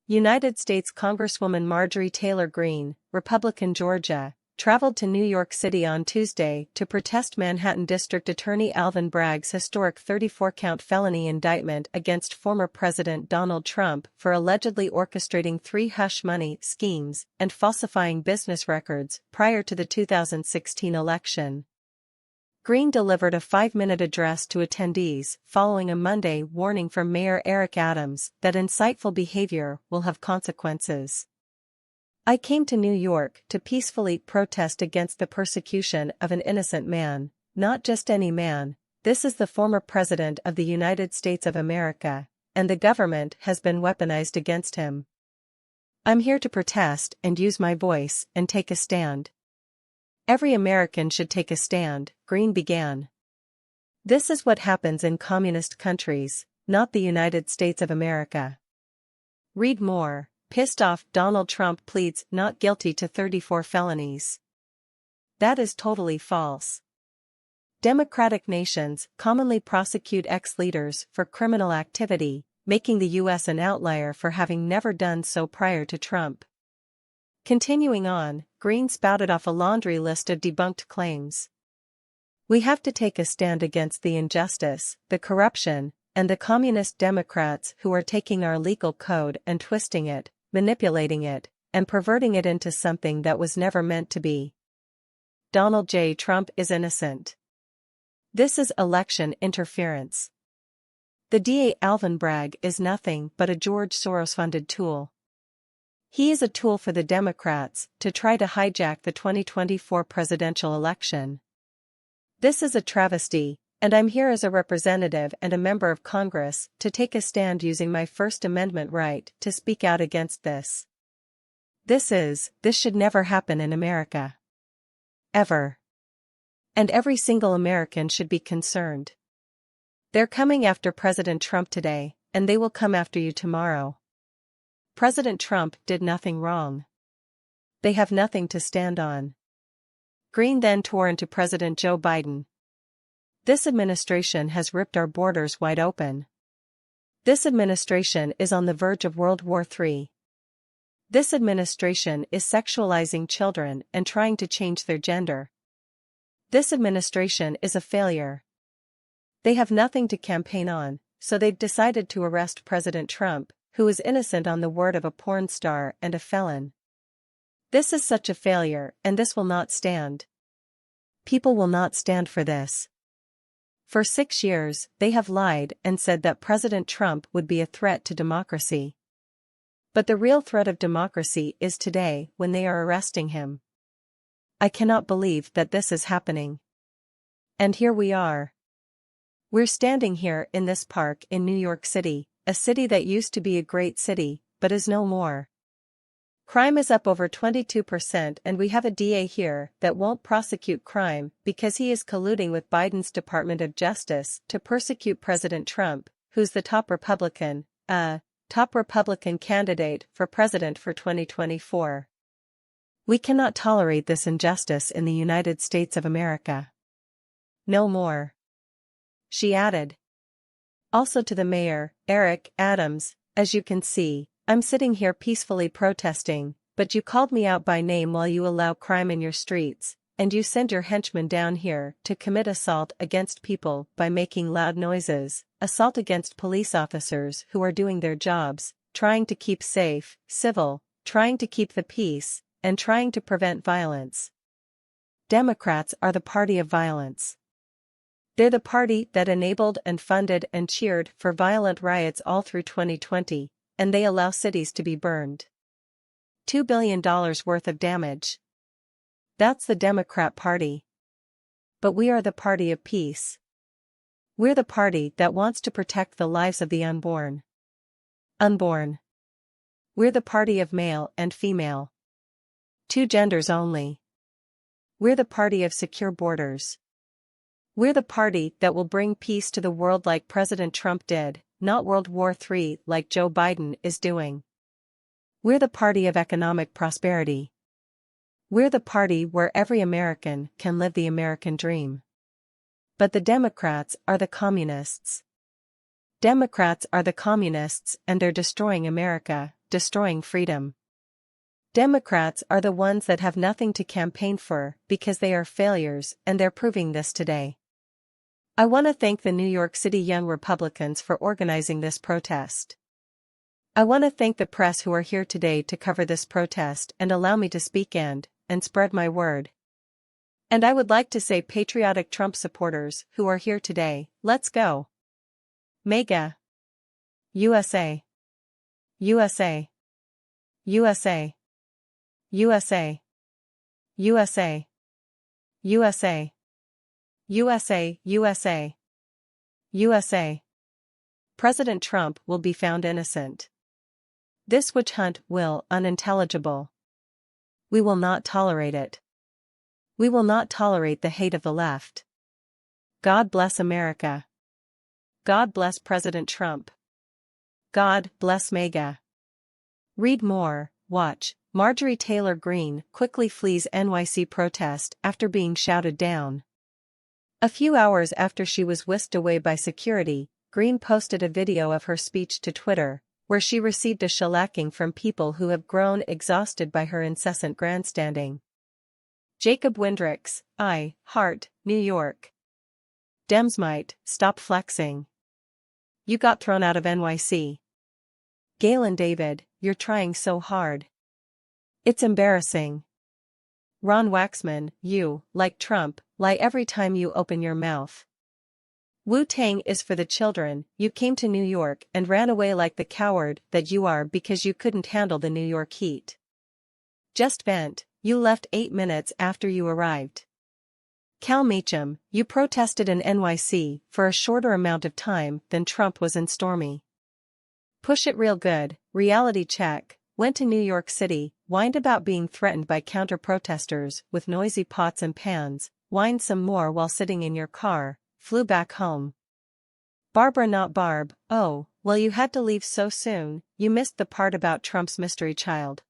United States Congresswoman Marjorie Taylor Greene, Republican Georgia, traveled to New York City on Tuesday to protest Manhattan District Attorney Alvin Bragg's historic 34-count felony indictment against former President Donald Trump for allegedly orchestrating 3 hush money schemes and falsifying business records prior to the 2016 election. Greene delivered a 5-minute address to attendees following a Monday warning from Mayor Eric Adams that insightful behavior will have consequences. "I came to New York to peacefully protest against the persecution of an innocent man, not just any man. This is the former President of the United States of America, and the government has been weaponized against him. I'm here to protest and use my voice and take a stand. Every American should take a stand," Greene began. "This is what happens in communist countries, not the United States of America." Read more. Pissed off Donald Trump pleads not guilty to 34 felonies. That is totally false. Democratic nations commonly prosecute ex-leaders for criminal activity, making the U.S. an outlier for having never done so prior to Trump. Continuing on, Greene spouted off a laundry list of debunked claims. "We have to take a stand against the injustice, the corruption, and the communist Democrats who are taking our legal code and twisting it, manipulating it, and perverting it into something that was never meant to be. Donald J. Trump is innocent. This is election interference. The DA Alvin Bragg is nothing but a George Soros-funded tool. He is a tool for the Democrats to try to hijack the 2024 presidential election. This is a travesty, and I'm here as a representative and a member of Congress to take a stand using my First Amendment right to speak out against this. This should never happen in America. Ever. And every single American should be concerned. They're coming after President Trump today, and they will come after you tomorrow. President Trump did nothing wrong. They have nothing to stand on." Greene then tore into President Joe Biden. "This administration has ripped our borders wide open. This administration is on the verge of World War III. This administration is sexualizing children and trying to change their gender. This administration is a failure. They have nothing to campaign on, so they've decided to arrest President Trump, who is innocent on the word of a porn star and a felon. This is such a failure, and this will not stand. People will not stand for this. For 6 years, they have lied and said that President Trump would be a threat to democracy. But the real threat of democracy is today when they are arresting him. I cannot believe that this is happening. And here we are. We're standing here in this park in New York City, a city that used to be a great city, but is no more. Crime is up over 22% and we have a DA here that won't prosecute crime because he is colluding with Biden's Department of Justice to persecute President Trump, who's the top Republican candidate for president for 2024. We cannot tolerate this injustice in the United States of America. No more." She added. Also to the mayor, Eric Adams, "As you can see, I'm sitting here peacefully protesting, but you called me out by name while you allow crime in your streets, and you send your henchmen down here to commit assault against people by making loud noises, assault against police officers who are doing their jobs, trying to keep safe, civil, trying to keep the peace, and trying to prevent violence. Democrats are the party of violence. They're the party that enabled and funded and cheered for violent riots all through 2020, and they allow cities to be burned. $2 billion worth of damage. That's the Democrat Party. But we are the party of peace. We're the party that wants to protect the lives of the unborn. We're the party of male and female. 2 genders only. We're the party of secure borders. We're the party that will bring peace to the world like President Trump did, not World War III like Joe Biden is doing. We're the party of economic prosperity. We're the party where every American can live the American dream. But the Democrats are the communists. Democrats are the communists and they're destroying America, destroying freedom. Democrats are the ones that have nothing to campaign for because they are failures, and they're proving this today. I want to thank the New York City Young Republicans for organizing this protest. I want to thank the press who are here today to cover this protest and allow me to speak and spread my word. And I would like to say, patriotic Trump supporters who are here today, let's go. MAGA. USA. USA. USA. USA. USA. USA. USA. USA. USA. President Trump will be found innocent. This witch hunt will unintelligible. We will not tolerate it. We will not tolerate the hate of the left. God bless America. God bless President Trump. God bless MAGA. Read more, watch. Marjorie Taylor Greene quickly flees NYC protest after being shouted down. A few hours after she was whisked away by security, Greene posted a video of her speech to Twitter, where she received a shellacking from people who have grown exhausted by her incessant grandstanding. Jacob Windricks, Hart, New York. Dems might stop flexing. You got thrown out of NYC. Galen David, you're trying so hard. It's embarrassing. Ron Waxman, you, like Trump, lie every time you open your mouth. Wu-Tang is for the children. You came to New York and ran away like the coward that you are because you couldn't handle the New York heat. Just vent. You left 8 minutes after you arrived. Cal Meacham, you protested in NYC for a shorter amount of time than Trump was in Stormy. Push it real good. Reality check. Went to New York City, whined about being threatened by counter-protesters with noisy pots and pans, whined some more while sitting in your car, flew back home. Barbara not Barb, oh, well you had to leave so soon, you missed the part about Trump's mystery child.